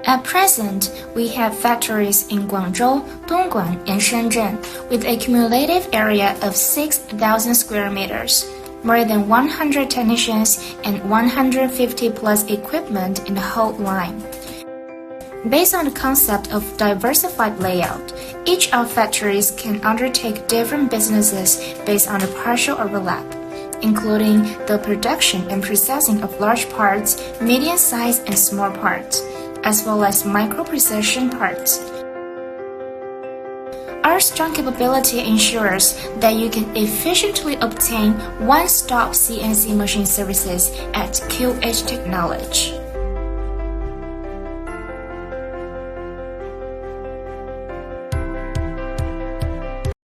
At present, we have factories in Guangzhou, Dongguan, and Shenzhen with a cumulative area of 6,000 square meters, more than 100 technicians, and 150 plus equipment in the whole line. Based on the concept of diversified layout, each of factories can undertake different businesses based on a partial overlap, including the production and processing of large parts, medium-sized and small parts, as well as micro-precision parts. Our strong capability ensures that you can efficiently obtain one-stop CNC machine services at QH Technology.